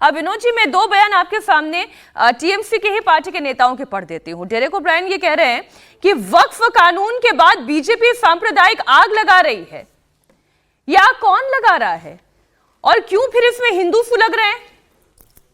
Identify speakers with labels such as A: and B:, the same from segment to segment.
A: अब विनोद जी, मैं दो बयान आपके सामने टीएमसी के ही पार्टी के नेताओं के पढ़ देती हूँ। डेरेक ओब्रायन ये कह रहे हैं कि वक्फ कानून के बाद बीजेपी सांप्रदायिक आग लगा रही है। यह आग कौन लगा रहा है और क्यों फिर इसमें हिंदू सुलग रहे हैं?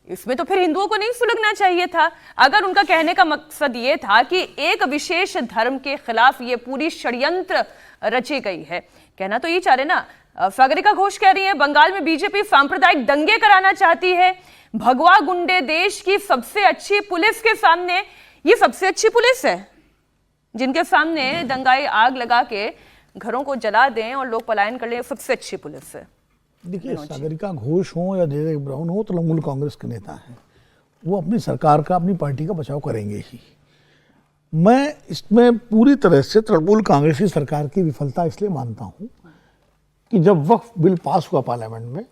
A: इसमें तो फिर हिंदुओं को नहीं सुलगना चाहिए था। अगर उनका कहने का मकसद ये था कि एक विशेष धर्म के खिलाफ ये पूरी षड्यंत्र रची गई है, कहना तो ये चाह रहे ना। सागरिका घोष कह रही है बंगाल में बीजेपी सांप्रदायिक दंगे कराना चाहती है। भगवा गुंडे देश की सबसे अच्छी पुलिस के सामने, ये सबसे अच्छी पुलिस है जिनके सामने दंगाई आग लगा के घरों को जला दें और लोग पलायन कर लें, सबसे अच्छी पुलिस है।
B: देखिए, सागरिका घोष हो या डेरेक ओब्रायन हो, तृणमूल कांग्रेस के नेता हैं, वो अपनी सरकार का, अपनी पार्टी का बचाव करेंगे ही। मैं इसमें पूरी तरह से तृणमूल कांग्रेस की सरकार की विफलता इसलिए मानता हूं कि जब वक्फ बिल पास हुआ पार्लियामेंट में,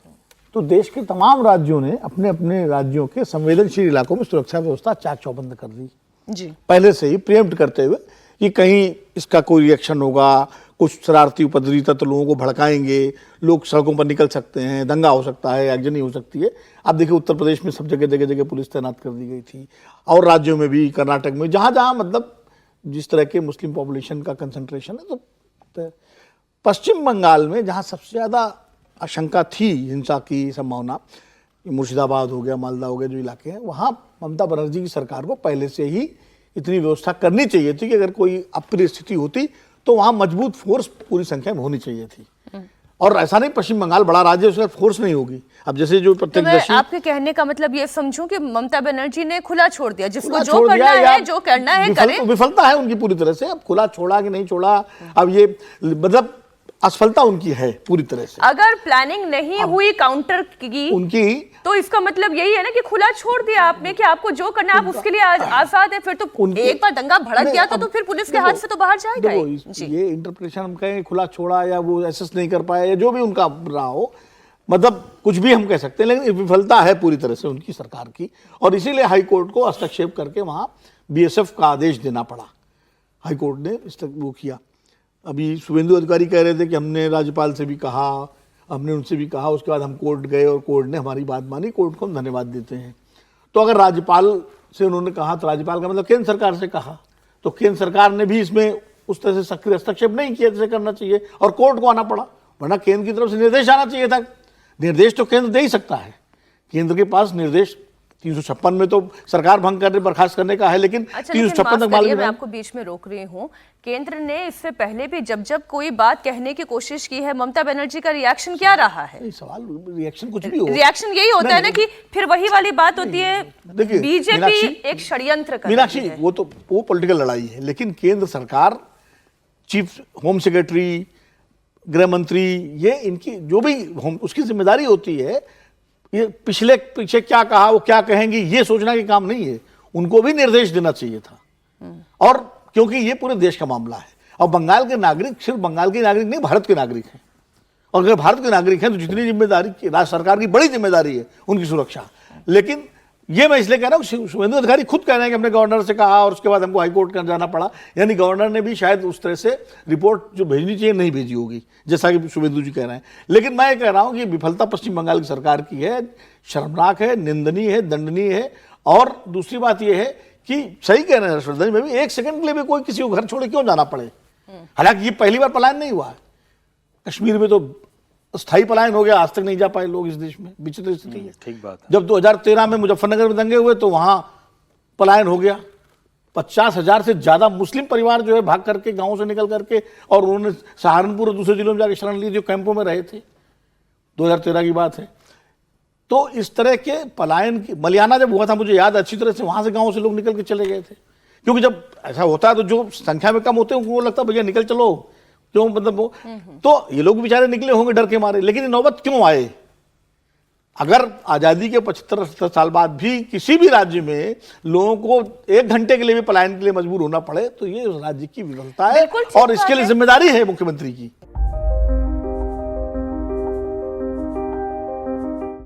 B: तो देश के तमाम राज्यों ने अपने अपने राज्यों के संवेदनशील इलाकों में सुरक्षा व्यवस्था चाक चौबंद कर दी जी, पहले से ही प्रीएम्प्ट करते हुए कि कहीं इसका कोई रिएक्शन होगा, कुछ शरारती उपद्रवी तत्व लोगों को भड़काएंगे, लोग सड़कों पर निकल सकते हैं, दंगा हो सकता है, आगजनी हो सकती है। आप देखिए, उत्तर प्रदेश में सब जगह जगह जगह पुलिस तैनात कर दी गई थी, और राज्यों में भी, कर्नाटक में, जहाँ जहाँ मतलब जिस तरह के मुस्लिम पॉपुलेशन का कंसंट्रेशन है। तो पश्चिम बंगाल में जहाँ सबसे ज़्यादा आशंका थी हिंसा की संभावना, मुर्शिदाबाद हो गया, मालदा हो गया, जो इलाके हैं, वहाँ ममता बनर्जी की सरकार को पहले से ही इतनी व्यवस्था करनी चाहिए थी कि अगर कोई अप्रिय स्थिति होती तो वहाँ मजबूत फोर्स पूरी संख्या में होनी चाहिए थी। और ऐसा नहीं पश्चिम बंगाल बड़ा राज्य है, उसका फोर्स नहीं होगी। अब जैसे जो प्रत्येक,
A: आपके कहने का मतलब ये समझूं कि ममता बनर्जी ने खुला छोड़ दिया, जिसको जो करना है, जो करना है करे।
B: विफलता है उनकी पूरी तरह से। अब खुला छोड़ा कि नहीं छोड़ा, अब ये मतलब असफलता उनकी है पूरी तरह से।
A: अगर प्लानिंग नहीं हुई काउंटर की उनकी, तो इसका मतलब यही है ना कि खुला छोड़ दिया आपने कि आपको जो करना है आप उसके लिए आजाद है। फिर तो एक बार दंगा भड़क गया तो फिर पुलिस के हाथ से तो बाहर जाएगा ही।
B: ये इंटरप्रिटेशन हम कहें खुला छोड़ा या वो एसेस नहीं कर पाया या जो भी उनका रहा हो, मतलब कुछ भी हम कह सकते हैं, लेकिन विफलता है पूरी तरह से उनकी सरकार की। और इसीलिए हाईकोर्ट को हस्तक्षेप करके वहाँ बीएसएफ का आदेश देना पड़ा। हाईकोर्ट ने वो किया। अभी शुभेंदु अधिकारी कह रहे थे कि हमने राज्यपाल से भी कहा, हमने उनसे भी कहा, उसके बाद हम कोर्ट गए और कोर्ट ने हमारी बात मानी। कोर्ट को हम धन्यवाद देते हैं। तो अगर राज्यपाल से उन्होंने कहा तो राज्यपाल का मतलब केंद्र सरकार से कहा, तो केंद्र सरकार ने भी इसमें उस तरह से सक्रिय हस्तक्षेप नहीं किया जैसे करना चाहिए, और कोर्ट को आना पड़ा। वरना केंद्र की तरफ से निर्देश आना चाहिए था। निर्देश तो केंद्र दे ही सकता है, केंद्र के पास निर्देश 356 में तो सरकार भंग करने बर्खास्त करने का है, लेकिन 356 तक
A: मैं आपको बीच में रोक रही हूँ। केंद्र ने इससे पहले भी जब जब कोई बात कहने की कोशिश की है, ममता बनर्जी का रिएक्शन क्या रहा है?
B: सवाल रिएक्शन कुछ भी हो,
A: रिएक्शन यही होता है ना कि फिर वही वाली बात होती है, बीजेपी एक षड्यंत्र कर रही है।
B: वो तो वो पॉलिटिकल लड़ाई है, लेकिन केंद्र सरकार, चीफ होम सेक्रेटरी, गृह मंत्री, ये इनकी जो भी उसकी जिम्मेदारी होती है। ये पीछे क्या कहा, वो क्या कहेंगे, ये सोचना के काम नहीं है। उनको भी निर्देश देना चाहिए था। और क्योंकि ये पूरे देश का मामला है, और बंगाल के नागरिक सिर्फ बंगाल के नागरिक नहीं, भारत के नागरिक हैं। और अगर भारत के नागरिक हैं तो जितनी जिम्मेदारी राज्य सरकार की बड़ी जिम्मेदारी है उनकी सुरक्षा। लेकिन ये मैं इसलिए कह रहा हूँ, शुभेंदु अधिकारी खुद कह रहे हैं कि हमने गवर्नर से कहा और उसके बाद हमको हाईकोर्ट का जाना पड़ा। यानी गवर्नर ने भी शायद उस तरह से रिपोर्ट जो भेजनी चाहिए नहीं भेजी होगी, जैसा कि शुभेंदु जी कह रहे हैं। लेकिन मैं ये कह रहा हूँ कि विफलता पश्चिम बंगाल की सरकार की है, शर्मनाक है, निंदनीय है, दंडनीय है। और दूसरी बात यह है कि सही कह रहे हैं हर्षवर्धन में भी, एक सेकंड के लिए भी कोई किसी को घर छोड़े क्यों जाना पड़े। हालांकि ये पहली बार पलायन नहीं हुआ है, कश्मीर में तो स्थायी पलायन हो गया, आज तक नहीं जा पाए लोग इस देश में। विचित्र स्थिति है।
C: ठीक बात है।
B: जब 2013 में मुजफ्फरनगर में दंगे हुए तो वहां पलायन हो गया। 50,000 से ज्यादा मुस्लिम परिवार जो है भाग करके, गांवों से निकल करके, और उन्होंने सहारनपुर और दूसरे जिलों में जाकर शरण ली, जो कैंपों में रहे थे। 2013 की बात है। तो इस तरह के पलायन की, मलियाना जब हुआ था मुझे याद अच्छी तरह से, वहां से गाँव से लोग निकल के चले गए थे। क्योंकि जब ऐसा होता है तो जो संख्या में कम होते हैं उनको लगता है भैया निकल चलो, क्यों, मतलब वो तो ये लोग बेचारे निकले होंगे डर के मारे। लेकिन ये नौबत क्यों आए? अगर आजादी के 75-78 साल बाद भी किसी भी राज्य में लोगों को 1 घंटे के लिए भी पलायन के लिए मजबूर होना पड़े, तो ये राज्य की विफलता है और इसके लिए जिम्मेदारी है मुख्यमंत्री की।